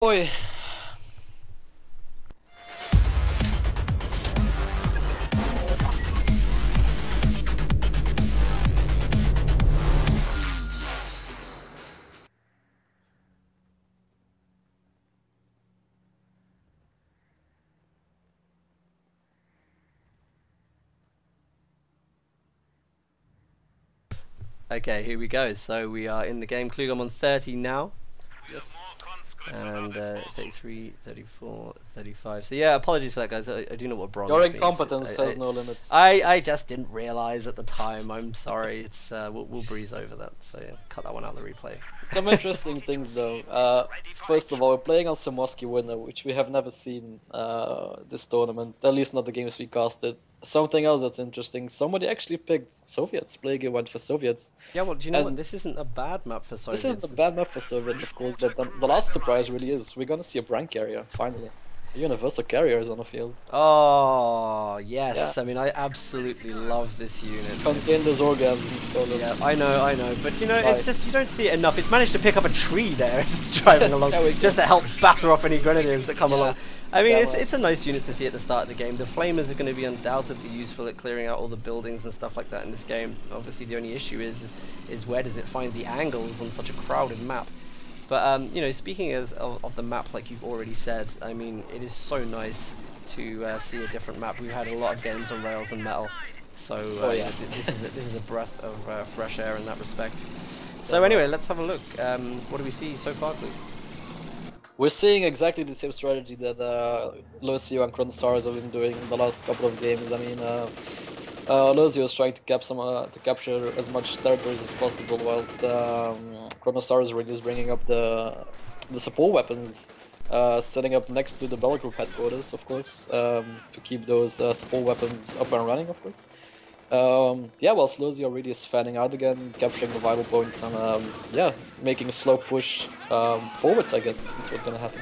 Boy. Okay, here we go. So we are in the game. Klugum on 30 now. Yes. And 33, 34, 35. So yeah, apologies for that, guys. I do know what bronze Your means. incompetence has no limits. I just didn't realise at the time. I'm sorry. It's we'll breeze over that. So yeah, cut that one out of the replay. Some interesting things though. First of all, we're playing on Samoski winner, which we have never seen this tournament. At least not the games we casted. Something else that's interesting. Somebody actually picked Soviets. Plague went for Soviets. Yeah, well, do you know what? This isn't a bad map for Soviets. This isn't a bad map for Soviets, of course, but the last surprise really is we're gonna see a Brand carrier finally. A universal carrier is on the field. Oh yes, Yeah. I mean I absolutely love this unit. Contain those organs installers. Yeah, I know, but you know, Right. it's just you don't see it enough. It's managed to pick up a tree there as it's driving along, There we go. just to help batter off any grenadiers that come Yeah. along. I mean, Yeah, it's well. it's a nice unit to see at the start of the game. The flamers are going to be undoubtedly useful at clearing out all the buildings and stuff like that in this game. Obviously, the only issue is where does it find the angles on such a crowded map? But you know, speaking of the map, like you've already said, I mean, it is so nice to see a different map. We've had a lot of games on rails and metal, so yeah. this is a breath of fresh air in that respect. So anyway, let's have a look. What do we see so far, Luke? We're seeing exactly the same strategy that Lucio and Chronosaurus have been doing in the last couple of games. I mean, Lucio is trying to capture as much territories as possible, whilst Chronosaurus really is bringing up the support weapons, setting up next to the Battle Group headquarters, of course, to keep those support weapons up and running, of course. Yeah, whilst Lucio really is fanning out again, capturing the vital points, and yeah, making a slow push forwards, I guess. That's what's gonna happen.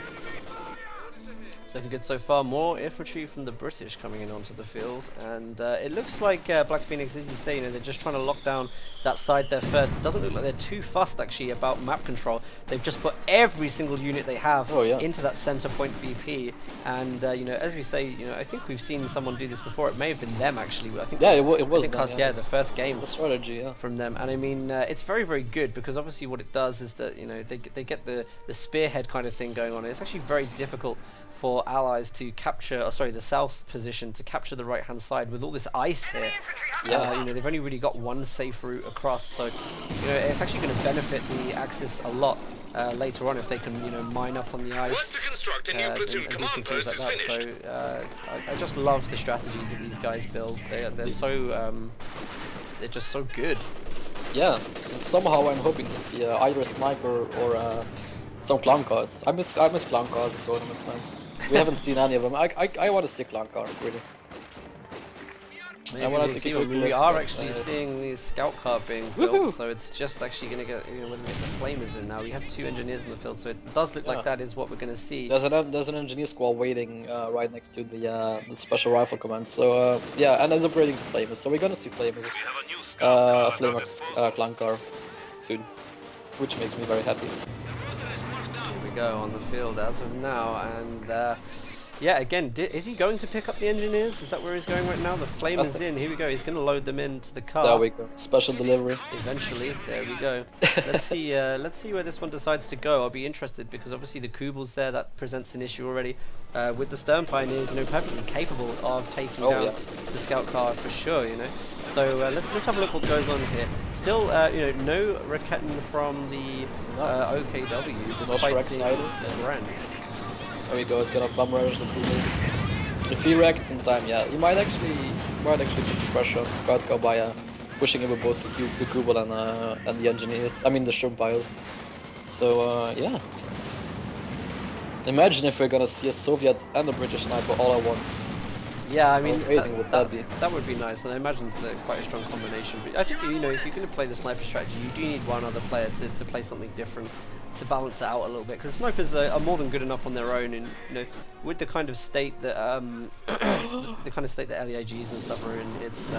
Looking good so far. More infantry from the British coming in onto the field, and it looks like Black Phoenix, as you say, you know, they're just trying to lock down that side there first. It doesn't look like they're too fussed actually about map control. They've just put every single unit they have into that center point VP, and you know, as we say, you know, I think we've seen someone do this before. It may have been them actually. I think yeah, it was them, yeah, the first game. It's a strategy, yeah. From them, and I mean, it's very, very good because obviously what it does is that, you know, they get the spearhead kind of thing going on. It's actually very difficult for allies to capture, the south position to capture the right hand side with all this ice here. Yeah. You know, they've only really got one safe route across, so you know, it's actually going to benefit the Axis a lot later on if they can, you know, mine up on the ice and do some things like that. So I just love the strategies that these guys build. They're so they're just so good. Yeah, and somehow I'm hoping to see either a sniper or some clown cars. I miss clown cars in tournaments, man. We haven't seen any of them. I want to see a clown car, really. We are actually seeing the scout car being built, so it's just actually going to get, you know, when we get the flamers in now. We have 2 engineers in the field, so it does look like that is what we're going to see. There's an engineer squad waiting right next to the special rifle command. So yeah, and there's upgrading to flamers. So we're gonna see flamers, a flamer clown car soon, which makes me very happy. Here we go on the field as of now, and yeah, again, is he going to pick up the engineers? Is that where he's going right now? The flamers in. Here we go. He's going to load them into the car. There we go. Special delivery. Eventually, there we go. Let's see. Let's see where this one decides to go. I'll be interested because obviously the Kubel's there. That presents an issue already. With the Stern Pioneers, you know, perfectly capable of taking down the scout car for sure. You know. So let's have a look what goes on here. Still, you know, no Raketten from the OKW, despite seeing the Brand. There we go, it's gonna bum rush the Kubel. If he reacts in time, yeah, he might actually put some pressure on the scout car by pushing him with both the Kubel and the engineers. I mean the Shrimpires. So yeah. Imagine if we're gonna see a Soviet and a British sniper all at once. Yeah, I mean, that would be nice, and I imagine it's quite a strong combination. But I think, you know, if you're going to play the sniper strategy, you do need one other player to play something different to balance it out a little bit. Because snipers are more than good enough on their own, and you know, with the kind of state that the kind of state that LEIGs and stuff are in, it's.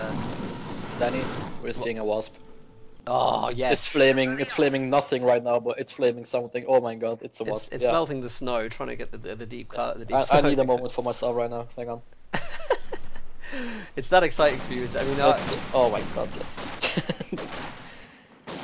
Danny, we're seeing a wasp. Oh, yes. It's flaming. It's flaming nothing right now, but it's flaming something. Oh my god, it's a wasp. It's yeah. melting the snow, trying to get the deep cut. I need a moment for myself right now. Hang on. It's that exciting for you. I mean, oh my god, yes.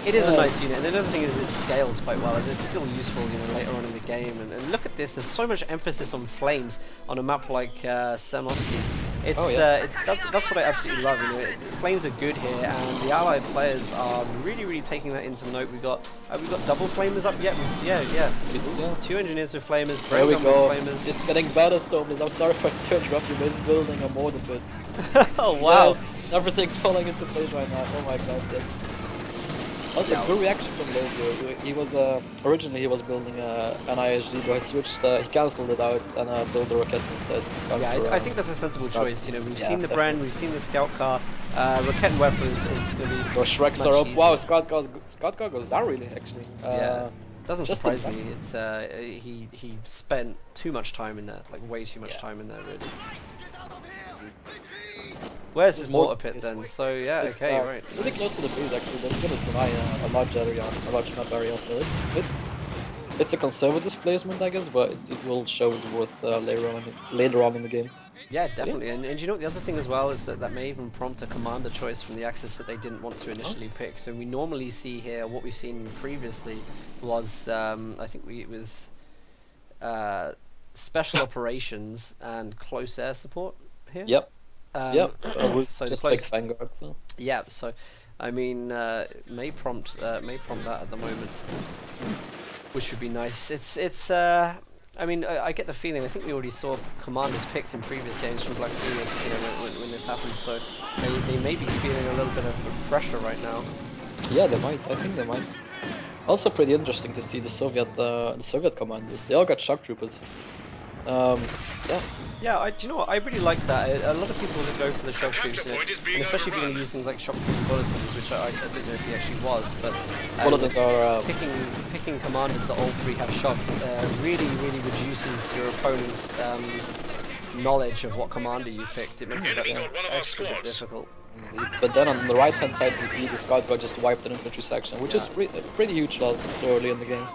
it is a nice unit, and another thing is it scales quite well, and it's still useful, you know, later on in the game. And look at this. There's so much emphasis on flames on a map like Cernovsky. It's that's what I absolutely love. You know, flames are good here, and the allied players are really taking that into note. We've got double flamers up yet. Yeah. 2 engineers with flamers. There we go. Flamers. It's getting better, Stormless. I'm sorry if I interrupt you, but it's building a more than bit. Oh wow! Yes, everything's falling into place right now. Oh my god, yes. Also, good reaction from Lozio. He was originally he was building an ISG, but he switched. He cancelled it out and built a rocket instead. Yeah, I think that's a sensible choice. You know, we've seen the brand, we've seen the scout car. Rocket and weapons is going to be. Bro, Shreks are up. Easier. Wow, scout car goes down really actually. Yeah, doesn't surprise me. It's he spent too much time in there, like way too much time in there, really. Where's his mortar pit then? So yeah, it's, okay, right. Really close to the base actually. That's gonna deny a large area, a large map area. So it's a conservative placement, I guess, but it will show its worth later on in the game. Yeah, definitely. And you know what, the other thing as well is that may even prompt a commander choice from the Axis that they didn't want to initially pick. So we normally see here what we've seen previously was I think it was special operations and close air support here. Yep. So just like Vanguard. So. Yeah, so I mean, may prompt that at the moment, which would be nice. It's I mean, I get the feeling. I think we already saw commanders picked in previous games from Black Phoenix, you know, when this happened. So they may be feeling a little bit of pressure right now. Yeah, they might. I think they might. Also, pretty interesting to see the Soviet commanders. They all got shock troopers. Yeah. Yeah, do you know what? I really like that. A lot of people would go for the shock troops, and especially if you're going to use things like shock troop bulletins, which I don't know if he actually was, but bulletins are picking commanders that all three have shocks really reduces your opponent's knowledge of what commander you picked. It makes it extra bit difficult. But then on the right hand side, the scout got just wiped an infantry section, which is a pretty huge loss so early in the game.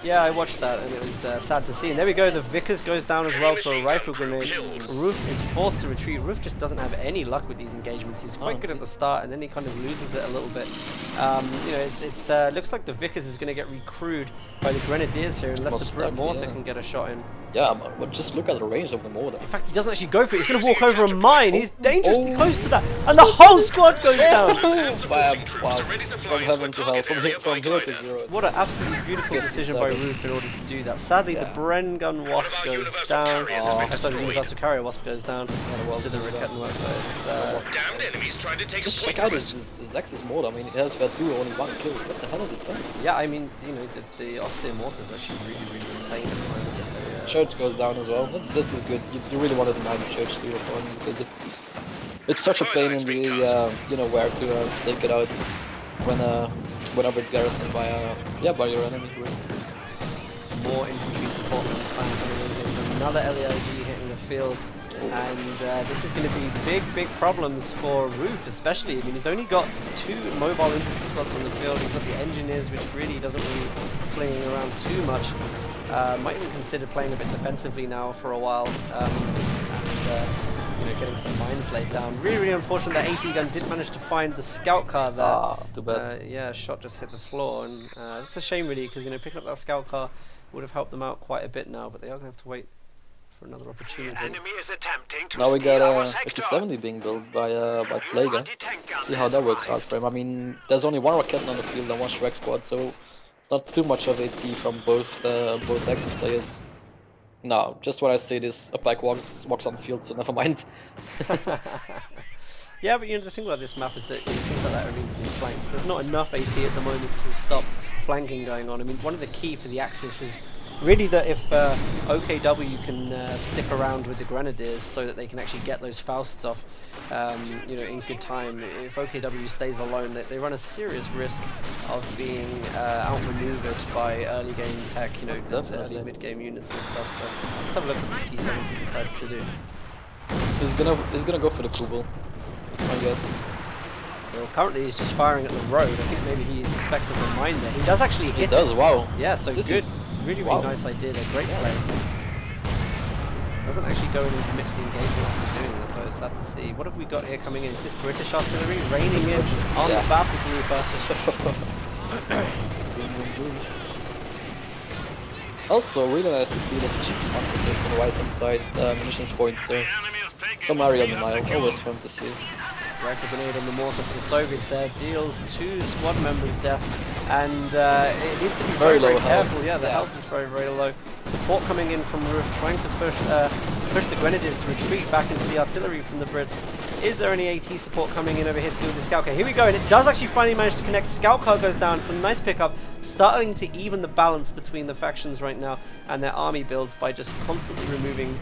Yeah, I watched that and it was sad to see. And there we go, the Vickers goes down as well for a rifle grenade. Roof is forced to retreat. Roof just doesn't have any luck with these engagements. He's quite good at the start and then he kind of loses it a little bit. You know, it looks like the Vickers is going to get recrewed by the Grenadiers here unless the Brute Mortar can get a shot in. Yeah, but just look at the range of the mortar. In fact, he doesn't actually go for it. He's going to walk over a mine. He's dangerously close to that. And the whole squad goes down. Wow. From heaven to hell. From here to zero. What an absolutely beautiful decision by Roof in order to do that. Sadly, the Bren Gun Wasp goes down. Sorry, the Universal Carrier Wasp goes down to the Ricket and just check out this Zex's mortar. I mean, it has Vertu only one kill. What the hell is it done? Yeah, I mean, you know, the austere mortar is actually really insane at the moment. Church goes down as well. This is good. You really want to deny the Church to your opponent because it's such a pain in the you know where to take it out whenever it's garrisoned by your enemy. Really. More infantry support than spam coming in. There's another LEIG hitting the field, and this is going to be big problems for Roof, especially. I mean, he's only got 2 mobile infantry squads on the field. He's got the engineers, which really doesn't really flinging around too much. Might even consider playing a bit defensively now for a while, and you know, getting some mines laid down. Really unfortunate that AT gun did manage to find the scout car there. Too bad. Yeah, shot just hit the floor, and it's a shame really because, you know, picking up that scout car would have helped them out quite a bit now, but they are going to have to wait for another opportunity. Now we got a 5070 being built by Plaga. See how that works out for him. I mean, there's only one rocket on the field and one Shrek squad, so not too much of AT from both Axis players. No, just when I say this, a Black walks on the field, so never mind. Yeah, but you know, the thing about this map is that things like that are easily flanked. There's not enough AT at the moment to stop flanking going on. I mean, one of the key for the Axis is really that if OKW can stick around with the Grenadiers so that they can actually get those Fausts off, you know, in good time. If OKW stays alone, they run a serious risk of being outmaneuvered by early game tech, you know, the early mid game units and stuff. So let's have a look at what this T70 decides to do. He's gonna go for the Kubel. That's my guess. Well, currently he's just firing at the road. I think maybe he expects a reminder. He does actually hit He does, it. wow. Yeah, so This good. is, Really wow. nice idea. A great play. Doesn't actually go in and commit to the engagement after doing that, though. Sad to see. What have we got here coming in? Is this British artillery raining in on the battle group? Also, really nice to see this cheap on the right hand side munitions point. So some area on the Nile, always fun to see. Rifle grenade on the mortar for the Soviets there deals 2 squad members death, and it needs to be very careful. Yeah, the health is very low. Support coming in from Roof, trying to push the Grenadiers to retreat back into the artillery from the Brits. Is there any AT support coming in over here to do with the scout car? Here we go, and it does actually finally manage to connect. Scout car goes down. It's a nice pickup, starting to even the balance between the factions right now and their army builds by just constantly removing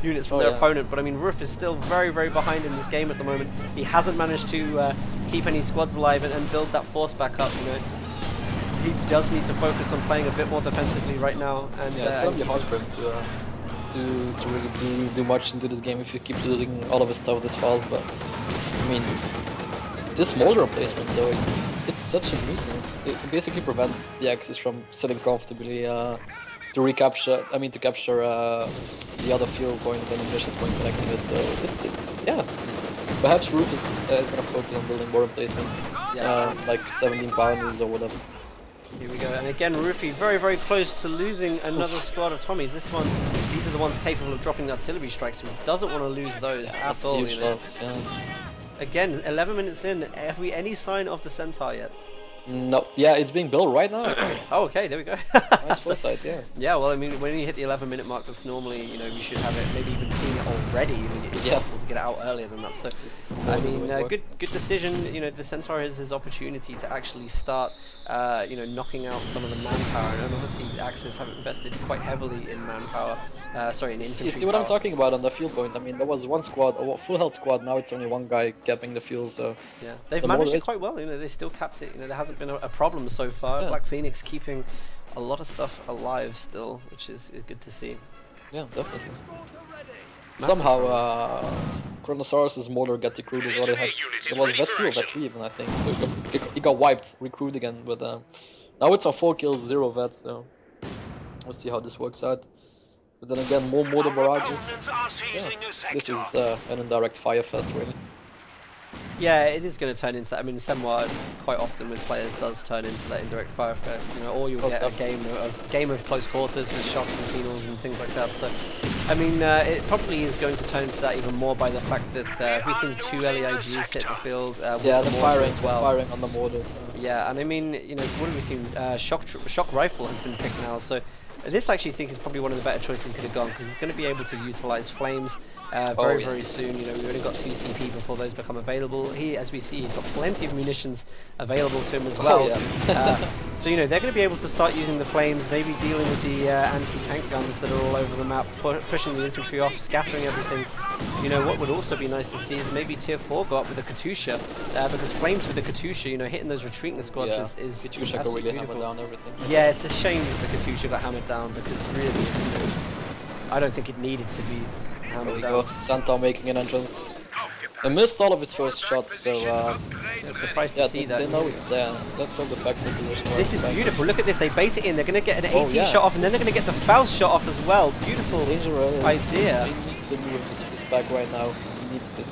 units from their opponent. But I mean, Roof is still very behind in this game at the moment. He hasn't managed to keep any squads alive and build that force back up. You know, he does need to focus on playing a bit more defensively right now. And yeah, it's gonna be hard for him to really do much into this game if you keep losing all of his stuff this fast. But I mean, this molder replacement though, it's such a nuisance. It basically prevents the Axis from sitting comfortably to recapture. I mean, to capture the other fuel point and the munitions point connecting it. So perhaps Roof is gonna focus on building more replacements, like 17 pounders or whatever. Here we go, and again, Roofy very close to losing another squad of Tommies. These are the ones capable of dropping artillery strikes, so he doesn't want to lose those at all. Huge loss, Again, 11 minutes in, have we any sign of the Centaur yet? No, yeah, it's being built right now. Oh, okay, there we go. Nice foresight, yeah. Yeah, well, I mean, when you hit the 11-minute mark, that's normally, you know, you should have it, maybe even seen it already. I mean, it's possible to get it out earlier than that. So, I mean, good decision. You know, the Centaur has his opportunity to actually start, you know, knocking out some of the manpower. And obviously, Axis have invested quite heavily in manpower. Sorry, in infantry. You see what I'm talking about on the fuel point? I mean, there was one squad, a full health squad. Now it's only one guy capping the fuel. So yeah, they've managed it quite well. You know, they still capped it. You know, there hasn't been a problem so far. Yeah. Black Phoenix keeping a lot of stuff alive still, which is good to see. Yeah, definitely. Somehow, Chronosaurus's mortar got recruited as well. It was Vet 2 or Vet 3 even, I think. So he got wiped, recruit again. But now it's on 4 kills, 0 Vet. So we'll see how this works out. But then again, more mortar barrages. Yeah, this is an indirect fire fest, really. Yeah, it is going to turn into that. I mean, Semwa quite often with players does turn into that indirect fire fest, you know, or you'll get a game of close quarters with shocks and phenols and things like that. So, I mean, it probably is going to turn into that even more by the fact that we've seen 2 LEIGs hit the field. Yeah, the firing on the mortars. Yeah, and I mean, you know, what have we seen? Shock rifle has been picked now, so this actually think is probably one of the better choices he could have gone, because he's going to be able to utilize flames very soon. You know, we've only got 2 CP before those become available. He, as we see, he's got plenty of munitions available to him as well. So, you know, they're going to be able to start using the flames, maybe dealing with the anti-tank guns that are all over the map, pushing the infantry off, scattering everything. You know, what would also be nice to see is maybe tier 4 go up with a Katusha, because flames with the Katusha, you know, hitting those retreating squads is Katusha could really hammer down everything. Yeah, it's a shame that the Katusha got hammered down, because really, you know, I don't think it needed to be hammered down. Centaur making an entrance. I missed all of his first shots, so I'm surprised to see that. They know it's there. Let's hold the backs in position. This is beautiful. Look at this. They bait it in. They're going to get an AT shot off, and then they're going to get the Faust shot off as well. Beautiful idea. He needs to move his back right now. He needs to.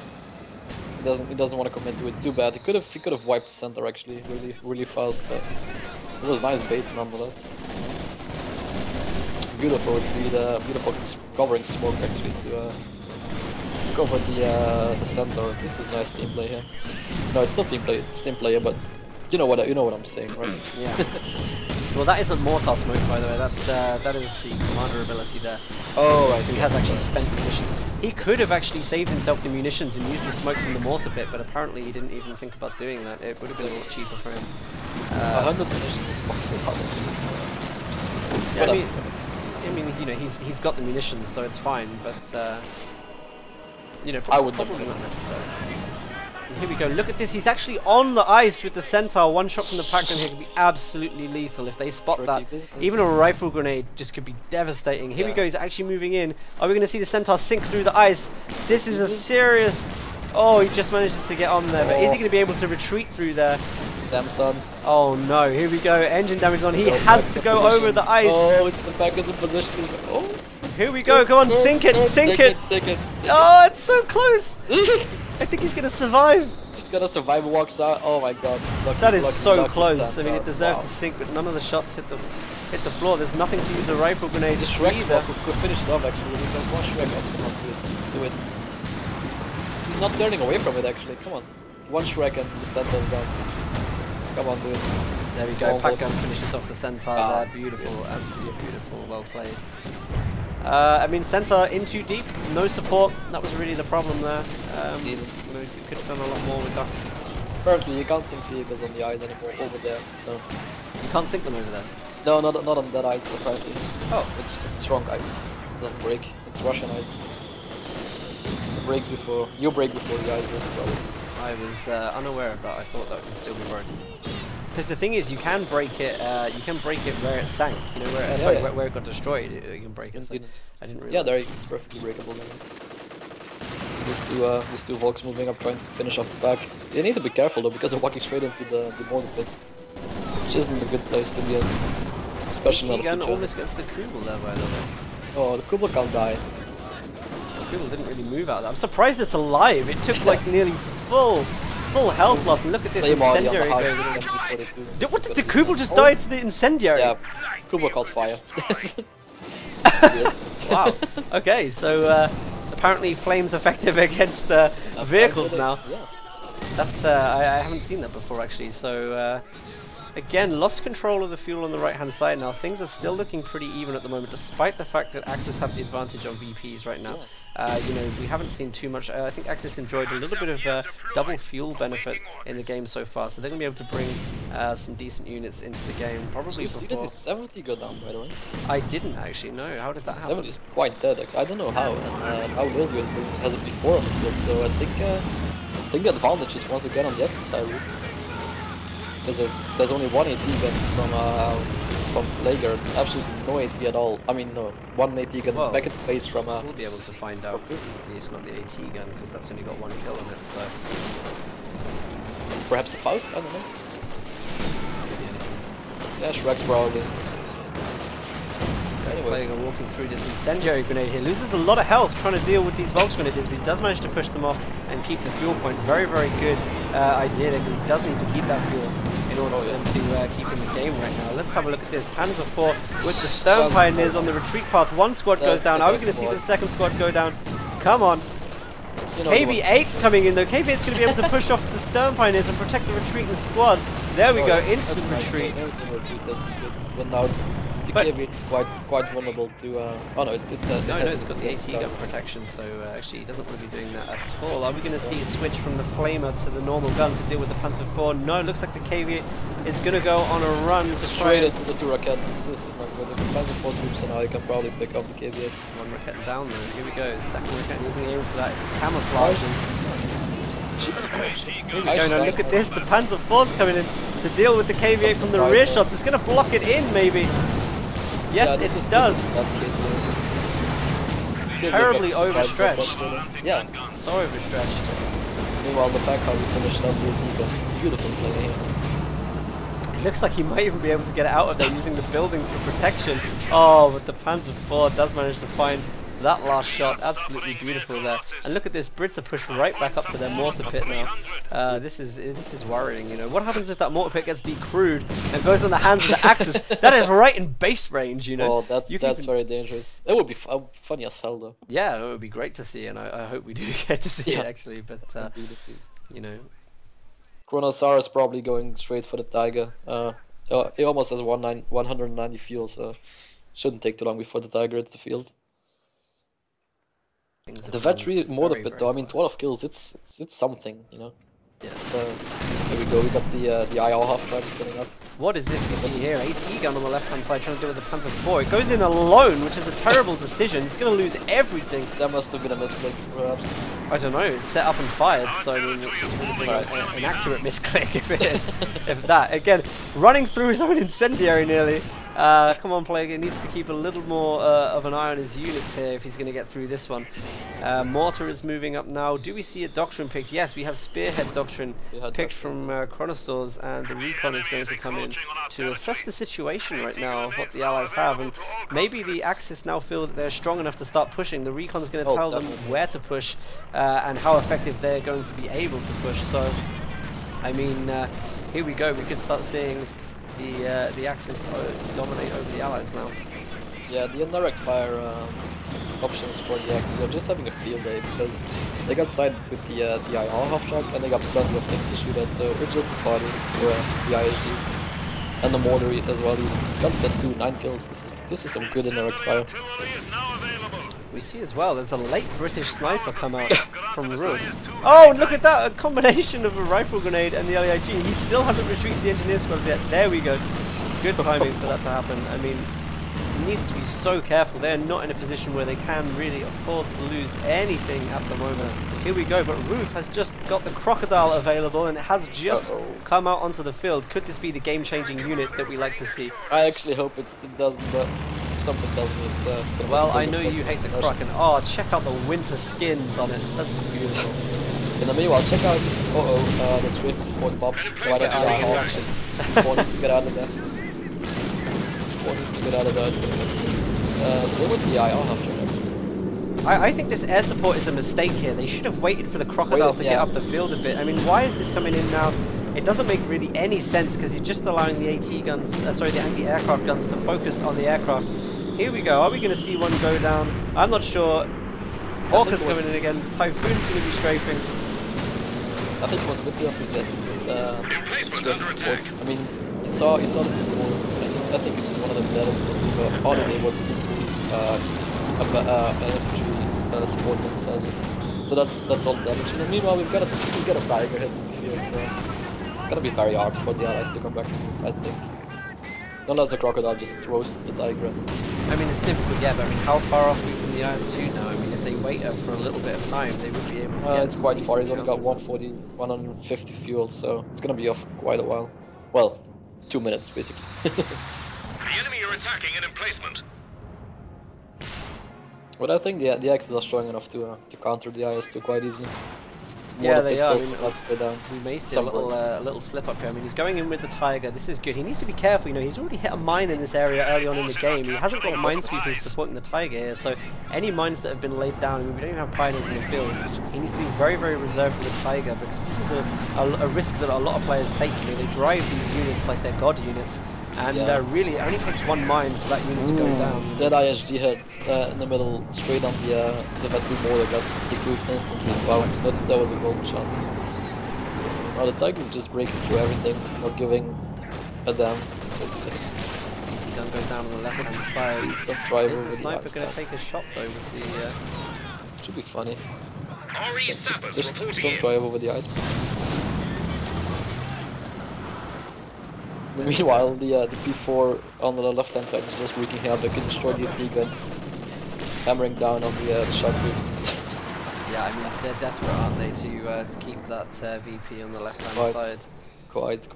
He doesn't want to commit to it too bad. He could have wiped the center actually really fast, but it was nice bait nonetheless. Beautiful retreat. Beautiful covering smoke actually to cover the center. This is nice team play here. No, it's not team play. It's team player, but you know what I'm saying, right? Yeah. Well, that isn't mortar smoke, by the way. That is the commander ability there. Oh, right. So he has actually spent munitions. He could have actually saved himself the munitions and used the smoke from the mortar pit, but apparently he didn't even think about doing that. It would have been a lot cheaper for him. 100 munitions is quite a lot. Yeah, I mean, you know, he's got the munitions, so it's fine. But you know, probably not necessary. And here we go. Look at this. He's actually on the ice with the Centaur. One shot from the pack gun here could be absolutely lethal if they spot that. Even a rifle grenade just could be devastating. Here we go. He's actually moving in. Are we going to see the Centaur sink through the ice? This is a serious Oh, he just manages to get on there, but is he going to be able to retreat through there? Damn son. Oh no, here we go. Engine damage on. He has to go over the ice. Oh, the back is in position. Oh. Here we go. Come on, sink it, sink it. Take it. Oh, it's so close. I think he's going to survive. He's going to survive, walks out. Oh my god. Lucky, that is so lucky close. I mean, it Santa. deserved Wow. to sink, but none of the shots hit the floor. There's nothing to use a rifle grenade The Shrek either. spot could finish it off actually. We can one Shrek up. Come on, do it. He's not turning away from it actually. Come on. One Shrek and the Santa's gone. Come on, dude. There we go. Pac Gun finishes off the Centaur there. Beautiful, yes. absolutely beautiful. Well played. I mean, Centaur in too deep, no support. That was really the problem there. You could have done a lot more with that. Apparently, you can't sink vehicles on the ice anymore over there. So you can't sink them over there. no, not on that ice. Apparently. Oh, it's strong ice. It doesn't break. It's Russian ice. It breaks before you break before the ice does. Probably. I was unaware of that. I thought that would still be broken. Because the thing is, you can break it. You can break it where it sank. You know, where it got destroyed. You can break it. So I didn't realize. Yeah, there it's perfectly breakable. These two Volks moving up, trying to finish off the back. They need to be careful though, because they're walking straight into the mortar pit, which isn't a good place to be in, especially not a future. Almost gets the Kubel there, by the way. Oh, the Kubel can't die. The Kubel didn't really move out. I'm surprised it's alive. It took like nearly full health loss. And look at this incendiary. What did the Kubel just die to the incendiary? Yeah, Kubel caught fire. Wow. Okay, so apparently flames effective against vehicles now. Yeah. That's I haven't seen that before actually. So again, lost control of the fuel on the right hand side now. Things are still looking pretty even at the moment, despite the fact that Axis have the advantage on VPs right now. You know, we haven't seen too much. I think Axis enjoyed a little bit of double fuel benefit in the game so far, so they're going to be able to bring some decent units into the game. Probably you see that his 70 go down, by the way? I didn't actually know. How did that happen? 70 is quite dead. I don't know how, and how Lozio has it before on the field. So I think the advantage is once again on the Axis side. Because there's only one AT gun from Plager, absolutely no AT at all. I mean, no, one AT gun back in place from. We'll be able to find out if it's not the AT gun because that's only got one kill on it. So perhaps a Faust? I don't know. Yeah, Shrek's probably. Anyway, Plager walking through this incendiary grenade here, loses a lot of health trying to deal with these Volks grenadiers, but he does manage to push them off and keep the fuel point. Very, very good idea there, because he does need to keep that fuel in order for them to keep in the game right now. Let's have a look at this. Panzer IV with the Stern Pioneers on the retreat path. One squad goes down. Are we going to see the second squad go down? Come on. KV-8's coming in though. KV-8's going to be able to push off the Stern Pioneers and protect the retreating squads. There we go, instant retreat. Instant retreat, this is good. But now the KV-8 is quite vulnerable to. Oh no, it's it's got the AT gun protection, so actually he doesn't want to be doing that at all. Are we going to see a switch from the Flamer to the normal gun to deal with the Panzer IV? No, it looks like the KV-8 is going to go on a run to straight into the two rockets. This is not good. If the Panzer IV swoops, so now he can probably pick up the KV-8. One rocket down there. Here we go. Second rocket using aim for that camouflage. Here we go. Now look at this. The Panzer IV's coming in to deal with the KV-8 from the rear shots. It's going to block it in, maybe. Yes, it does. Terribly overstretched. Yeah, so overstretched. Meanwhile, the back how we finished up with beautiful play here. It looks like he might even be able to get out of there using the buildings for protection. Oh, but the Panzer IV does manage to find that last shot. Absolutely beautiful there. And look at this, Brits are pushed right back up to their mortar pit now. This is worrying, you know. What happens if that mortar pit gets decrewed and goes on the hands of the Axis? That is right in base range, you know. Oh, that's very dangerous. It would be funny as hell though. Yeah, it would be great to see, and I hope we do get to see it actually, but you know. Chronosaur is probably going straight for the Tiger. He almost has 190 fuel, so shouldn't take too long before the Tiger hits the field. The Vet mortar pit though, I mean 12 kills, it's something, you know. Yeah, so here we go, we got the IR half tribe setting up. What is this we see here? AT gun on the left hand side trying to deal with the Panzer IV. It goes in alone, which is a terrible decision. It's going to lose everything. That must have been a misclick, perhaps. I don't know, it's set up and fired, so I mean, it would have been an accurate misclick if that. Again, running through his own incendiary nearly. Come on, Plague. He needs to keep a little more of an eye on his units here if he's going to get through this one. Mortar is moving up now. Do we see a Doctrine picked? Yes, we have Spearhead Doctrine picked from Chronosaurs, and the Recon is going to come in to assess the situation right now of what the Allies have. And maybe the Axis now feel that they're strong enough to start pushing. The Recon is going to tell them where to push and how effective they're going to be able to push. So, I mean, here we go. We could start seeing the Axis dominate over the Allies now. Yeah, the indirect fire options for the Axis are just having a field day because they got sided with the IR half-track and they got plenty of things to shoot at, so it's just a party for the ISGs. And the mortar as well, that's that 9 kills. This is some good indirect fire. We see as well, there's a late British sniper come out from the roof. Oh, look at that! A combination of a rifle grenade and the LEIG. He still hasn't retreated the engineer squad yet. There we go. Good timing for that to happen. I mean, he needs to be so careful. They're not in a position where they can really afford to lose anything at the moment. Here we go, but Roof has just got the Crocodile available and it has just come out onto the field. Could this be the game-changing unit that we like to see? I actually hope it doesn't, but something doesn't. It's well, I know you hate the Croc, and oh, check out the winter skins on it. That's just beautiful. In the meanwhile, check out the Swift support pop right at the reaction. 4 needs to get out of there. 4 needs to get out of there. Same with the IR after. I think this air support is a mistake here. They should have waited for the Crocodile to get up the field a bit. I mean, why is this coming in now? It doesn't make really any sense because you're just allowing the AT guns, the anti-aircraft guns to focus on the aircraft. Here we go. Are we going to see one go down? I'm not sure. Hawker's coming in again. Typhoon's going to be strafing. I think it was a bit too enthusiastic with Swift support. I mean, you saw the before. I think it's one of the battles of Holiday was an support themselves. So that's all damage. And meanwhile, we've got a Tiger hit in the field, so it's gonna be very hard for the Allies to come back from this, I think. Unless the Crocodile just roasts the Tiger. I mean, it's difficult, yeah, but I mean, how far off are we from the IS-2 now? I mean, if they wait for a little bit of time, they would be able to get... It's quite far. He's only got 150 fuel, so it's gonna be off quite a while. Well, 2 minutes, basically. The enemy are attacking an emplacement. But I think the Axis are strong enough to counter the IS-2 quite easily. Yeah, they are. I mean, we may see a little slip up here. I mean, he's going in with the Tiger. This is good. He needs to be careful. You know, he's already hit a mine in this area early on in the game. He hasn't got minesweepers supporting the Tiger here, so any mines that have been laid down, I mean, we don't even have pioneers in the field. He needs to be very, very reserved with the Tiger because this is a risk that a lot of players take. You know, they drive these units like they're god units. And really, it only takes one mine for that unit to go down. That ISG hit in the middle, straight on the Vet2 border, got decouped instantly. Wow, that was a golden shot. Now the Tiger's just breaking through everything, not giving a damn. He does go down on the left-hand side. He's not driving over the sniper going to take a shot though with the... Should be funny. Just don't drive over the ice. Meanwhile, the P4 on the left-hand side is just wreaking havoc and destroying the AT gun. It's hammering down on the shock troops. Yeah, I mean, they're desperate, aren't they, to keep that VP on the left-hand side. Quite.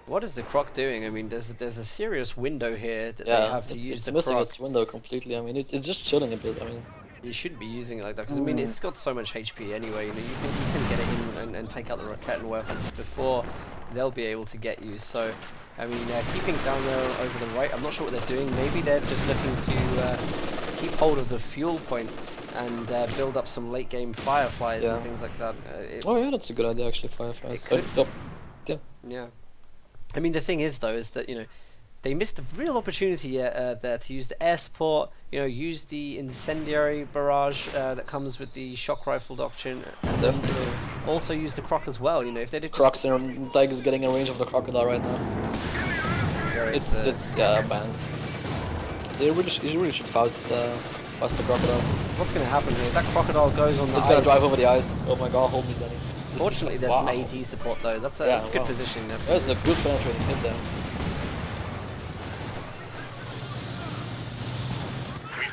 What is the Croc doing? I mean, there's a serious window here that they have to use. It's missing its window completely. I mean, it's just chilling a bit. I mean, you shouldn't be using it like that because I mean, it's got so much HP anyway. You know, you can get it in and take out the Rocket and weapons before they'll be able to get you. So, I mean, keeping it down there over the right, I'm not sure what they're doing. Maybe they're just looking to keep hold of the fuel point and build up some late game Fireflies and things like that. Oh yeah, that's a good idea actually, Fireflies. Yeah. I mean, the thing is though, is that, you know, they missed a real opportunity there to use the air support, you know, use the incendiary barrage that comes with the shock rifle doctrine, and definitely also use the Croc as well. You know, if they did Crocs and Tiger's getting in range of the Crocodile right now. It's man. You really should fast the Crocodile. What's going to happen here? That Crocodile goes on the ice. It's going to drive over the ice. Oh my god, hold me, Danny. Fortunately, there's some AT support though. That's a good position there. That's a good penetrating hit there.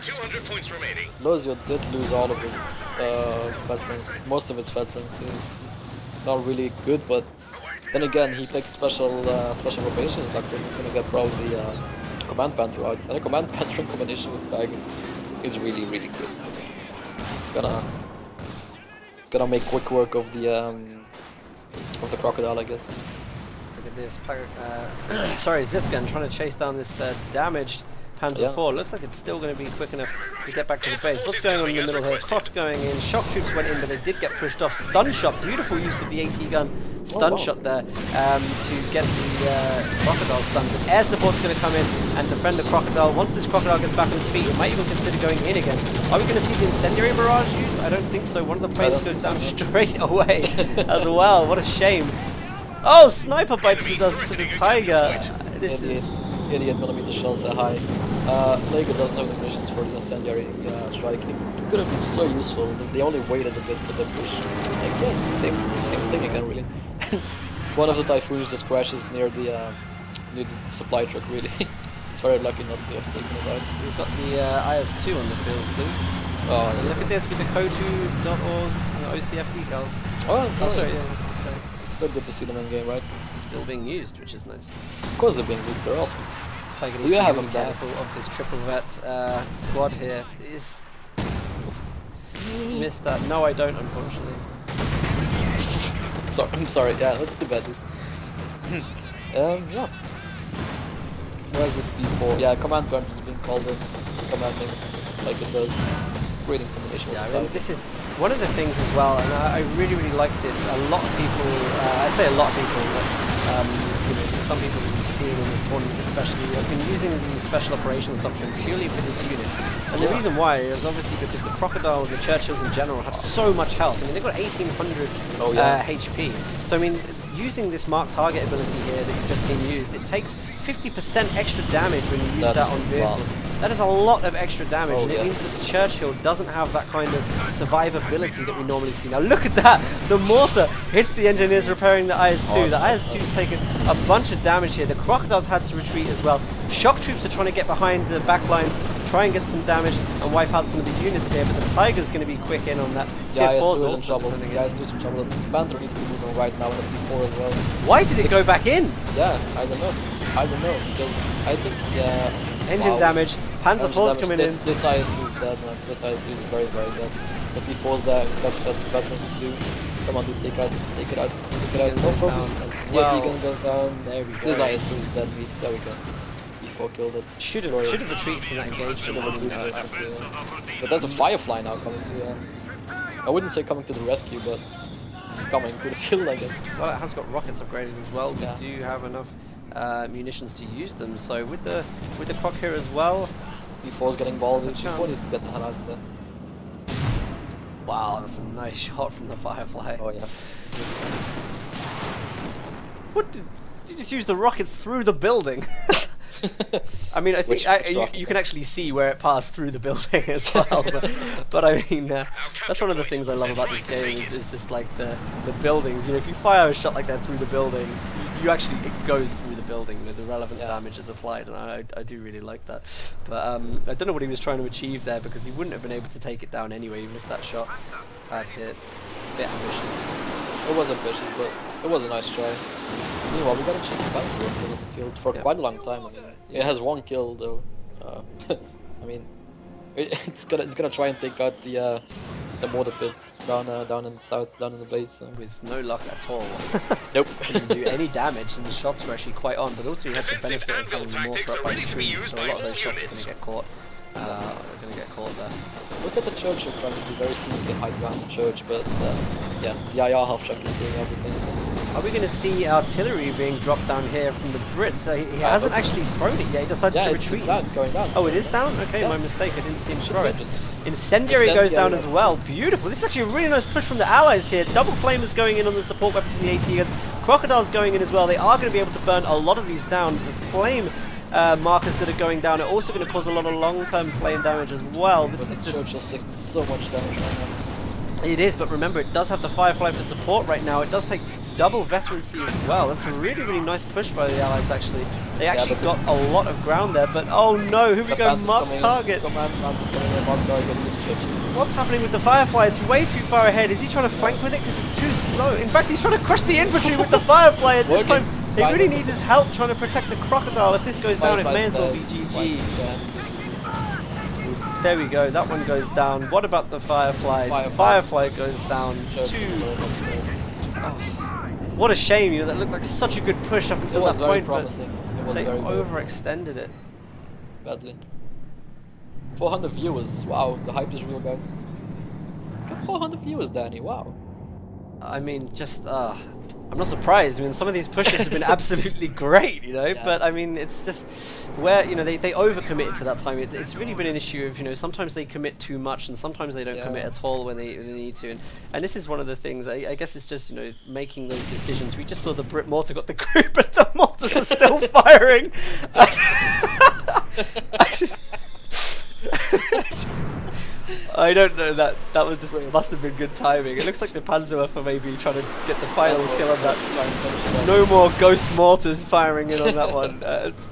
200 points remaining. Lozio did lose all of his veterans, most of his veterans. He's not really good, but Then again, he picked special operations doctrine. He's gonna get probably command panther out, and a command panther in combination with Tigers is really good. So it's gonna make quick work of the crocodile, I guess. Look at this. Sorry, Ziskan trying to chase down this damaged Panzer IV. Looks like it's still going to be quick enough to get back to the base. What's going on in the middle here? Croc's going in. Shock troops went in, but they did get pushed off. Stun shot. Beautiful use of the AT gun. Stun shot there to get the crocodile stunned. But air support's going to come in and defend the crocodile. Once this crocodile gets back on its feet, it might even consider going in again. Are we going to see the incendiary barrage used? I don't think so. One of the planes goes down straight away as well. What a shame. Oh, sniper bite to the Tiger. This is 88 millimeter shells are high. Lego doesn't have the missions for the incendiary strike. It could have been so useful if they only waited a bit for the push. It's like, yeah, it's the same thing again, really. One of the typhoons just crashes near the supply truck, really. It's very lucky not to have taken it out. We've got the IS-2 on the field, too. Oh, and look at this with the Kotu.org OCF decals. Oh, sorry. So good to see them in game, right? Still being used, which is nice. Of course they're being used, they're awesome. Tiger needs to be careful of this triple vet squad here. Missed that. No, I don't, unfortunately. I'm sorry, yeah, let's do better. Yeah. Where's this B4? Yeah, command punch is being called in. It's commanding like it does. Great in combination with I mean, this is one of the things as well, and I really like this. A lot of people, I say a lot of people, but you know, some people that we've seen in this tournament especially, have been using the special operations doctrine purely for this unit. And the reason why is obviously because the Crocodile and the Churchills in general have so much health. I mean, they've got 1800 HP. So I mean, using this mark target ability here that you've just seen used, it takes 50% extra damage when you use that on vehicles. Wow. That is a lot of extra damage, and it means that the Churchill doesn't have that kind of survivability that we normally see. Now look at that! The mortar hits the engineers repairing the IS-2. The IS-2's taken a bunch of damage here. The Crocodiles had to retreat as well. Shock troops are trying to get behind the back lines, try and get some damage and wipe out some of the units here, but the Tiger's going to be quick in on that. Tier 4's also in trouble. The IS-2's in trouble. The Panther needs to move on right now, and the P4 as well. Why did it go back in? Yeah, I don't know, because I think, engine damage, Panzer IV's coming in. This IS-2 is dead, man. This IS-2 is very dead. The P4's there, that's what veterans to do. Come on, dude, take it out. No focus. Yeah, D-gun goes down. There we go. This IS-2 is dead, there we go. P4 killed it. Should have retreated from that engagement. But there's a Firefly now coming to, I wouldn't say coming to the rescue, but coming to the field, I guess. Well, it has got rockets upgraded as well. We do have enough munitions to use them. So with the Croc here as well, P4's getting balls. P4 needs to get the hell out of there. Wow, that's a nice shot from the Firefly. Oh yeah. What did you just use the rockets through the building? I mean, I think you can actually see where it passed through the building as well. But I mean, that's one of the things I love about this game is just like the buildings. You know, if you fire a shot like that through the building, you actually, it goes through the building. You know, the relevant damage is applied, and I do really like that. But I don't know what he was trying to achieve there, because he wouldn't have been able to take it down anyway, even if that shot had hit. A bit ambitious. It was ambitious, but it was a nice try. Meanwhile, we got a cheap Panther in the field for quite a long time. I mean, it has one kill though. I mean, it's gonna try and take out the mortar pit down in the south, down in the base. With no luck at all. Nope. Didn't do any damage, and the shots were actually quite on. But also, you had the benefit of having the mortar up by the trees, so a lot of those shots are going to get caught. There. Look at the church. They're trying to be very sneaky and hide behind the church, but yeah, the IR half track is seeing everything. So. Are we going to see artillery being dropped down here from the Brits? He hasn't actually thrown it yet. He decided to retreat. It's going down. Oh, it is down? Okay, my mistake. I didn't see him throw it. Incendiary goes down as well. Beautiful. This is actually a really nice push from the Allies here. Double flamers going in on the support weapons in the AT guns. Crocodiles going in as well. They are going to be able to burn a lot of these down. The flame markers that are going down are also going to cause a lot of long-term flame damage as well. This is just taking so much damage right now. It is, but remember, it does have the Firefly for support right now. It does take double veterancy as well. That's a really nice push by the Allies, actually. They actually but got a lot of ground there, but oh no, here we go, mark target. Command is coming in, mark target, this church. What's happening with the Firefly? It's way too far ahead. Is he trying to flank with it? Because it's too slow. In fact, he's trying to crush the infantry with the Firefly at this time. He really needs his help trying to protect the Crocodile. If this goes down, it may as well be GG. There we go, that one goes down. What about the Firefly? Firefly goes down too. Oh, what a shame, you know, that looked like such a good push up until that point, but they overextended it. Badly. 400 viewers, wow, the hype is real, guys. 400 viewers, Danny, wow. I mean, just, I'm not surprised. I mean, some of these pushes have been absolutely great, you know, but I mean, it's just where, you know, they overcommitted to that time. It's really been an issue of, you know, sometimes they commit too much and sometimes they don't commit at all when they need to. And this is one of the things, I guess it's just, you know, making those decisions. We just saw the Brit mortar got the group, but the mortars are still firing. I don't know, that was just, must have been good timing. It looks like the Panzerwerfer maybe trying to get the final kill on that. No more ghost mortars firing in on that one.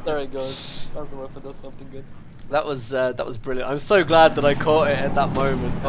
There it goes. Panzerwerfer does something good. That was brilliant. I'm so glad that I caught it at that moment.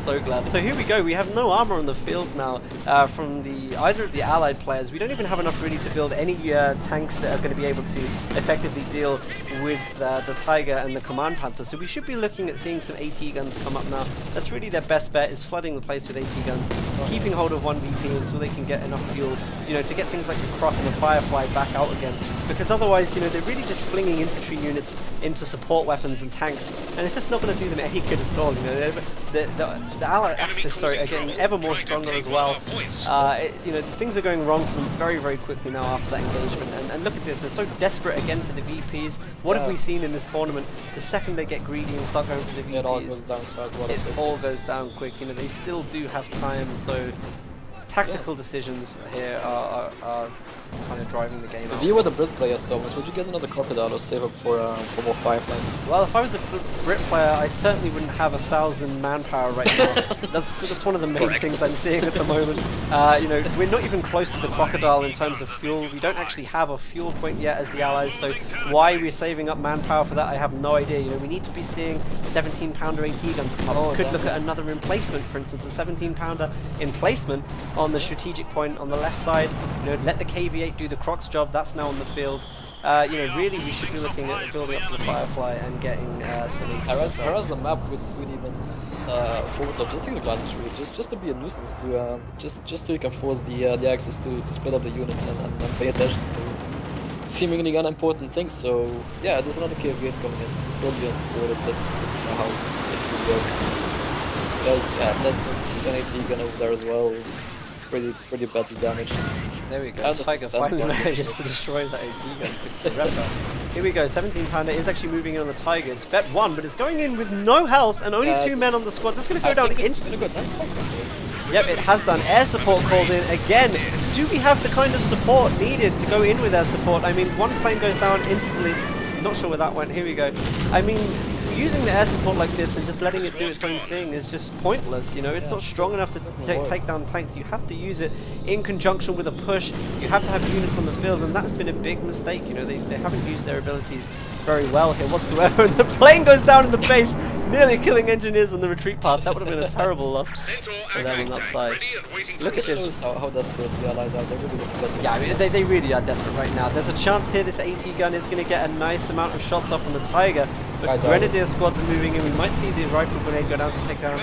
So glad. So here we go. We have no armor on the field now from either of the allied players. We don't even have enough really to build any tanks that are going to be able to effectively deal with the Tiger and the Command Panther. So we should be looking at seeing some AT guns come up now. That's really their best bet, is flooding the place with AT guns, keeping hold of 1VP until they can get enough fuel, you know, to get things like the Croc and the Firefly back out again. Because otherwise, you know, they're really just flinging infantry units into support weapons and tanks, and it's just not going to do them any good at all. You know, the Allied Axis are getting ever more stronger as well. You know, things are going wrong for them very, very quickly now after that engagement. And look at this, they're so desperate again for the VPs. What have we seen in this tournament? The second they get greedy and start going for the VPs, it all goes down. It all goes down quick. You know, they still do have time, so tactical decisions here are kind of driving the game out. If you were the Brit players, Thomas, would you get another Crocodile or save up for more Fireflies? Well, if I was the Brit player, I certainly wouldn't have 1,000 manpower right now. that's one of the main things I'm seeing at the moment. You know, we're not even close to the Crocodile in terms of fuel. We don't actually have a fuel point yet as the Allies, so why we're saving up manpower for that, I have no idea. You know, we need to be seeing 17-pounder AT guns come up. We could look at another emplacement, for instance, a 17-pounder emplacement on the strategic point on the left side. You know, let the KV-8 do the Croc's job. That's now on the field. You know, really, we should be looking at building up to the Firefly and getting some. Harass the map with even forward logistics advantage, really, just to be a nuisance to just so you can force the Axis to split up the units and pay attention to seemingly unimportant things. So yeah, there's another KV-8 coming in. Don't be unsupported. That's not how it would work. There's an AT gun over there as well. Pretty badly damaged. There we go. Tiger finally manages to destroy that AT gun. Here we go. 17-pounder is actually moving in on the Tiger. It's bet 1, but it's going in with no health and only 2 men on the squad. That's going to go down instantly. Yep, it has done. Air support called in again. Do we have the kind of support needed to go in with air support? I mean, one plane goes down instantly. Not sure where that went. Here we go. I mean, using the air support like this and just letting it do its own thing is just pointless, you know. It's not strong enough to take down tanks. You have to use it in conjunction with a push. You have to have units on the field, and that's been a big mistake. You know, they haven't used their abilities very well here whatsoever. And the plane goes down in the base, nearly killing engineers on the retreat path. That would have been a terrible loss for them on that side. Look at this. How desperate the Allies are. Yeah, I mean, they really are desperate right now. There's a chance here this AT gun is going to get a nice amount of shots off on the Tiger. But Grenadier squads are moving in. We might see the rifle grenade go down to take down.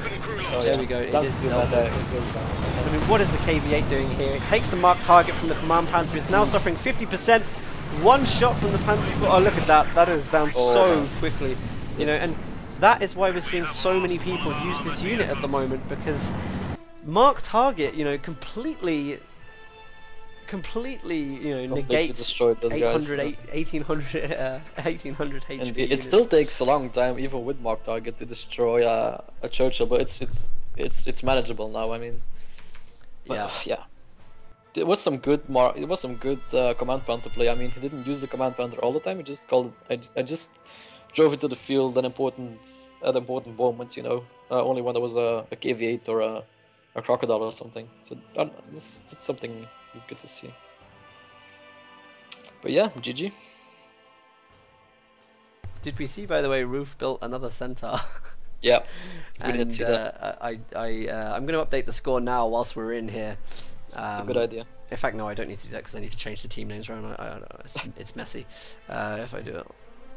Oh, there we go. It is down. I mean, what is the KV-8 doing here? It takes the marked target from the Command Panther. It's now suffering 50%. One shot from the Panther. Oh, look at that. That is down so quickly. You know, and that is why we're seeing so many people use this unit at the moment, because marked target, you know, completely, you know, negates 1800 HP. And it still takes a long time, even with marked target, to destroy a Churchill, but it's manageable now. I mean, yeah. It was some good Command Panther play. I mean, he didn't use the Command Panther all the time. He just called it. I just drove it to the field at important moments. You know, only when there was a KV-8 or a Crocodile or something. So it's something that's good to see. But yeah, GG. Did we see, by the way, Roof built another centaur? Yeah, we And did see that. I'm going to update the score now whilst we're in here. It's a good idea. In fact, no, I don't need to do that because I need to change the team names around. It's messy. If I do it,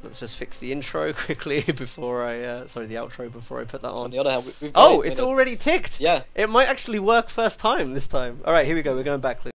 let's just fix the intro quickly before I, sorry, the outro before I put that on. On the other hand, we've Oh, got 8 it's minutes. already ticked. Yeah. It might actually work first time this time. All right, here we go. We're going back.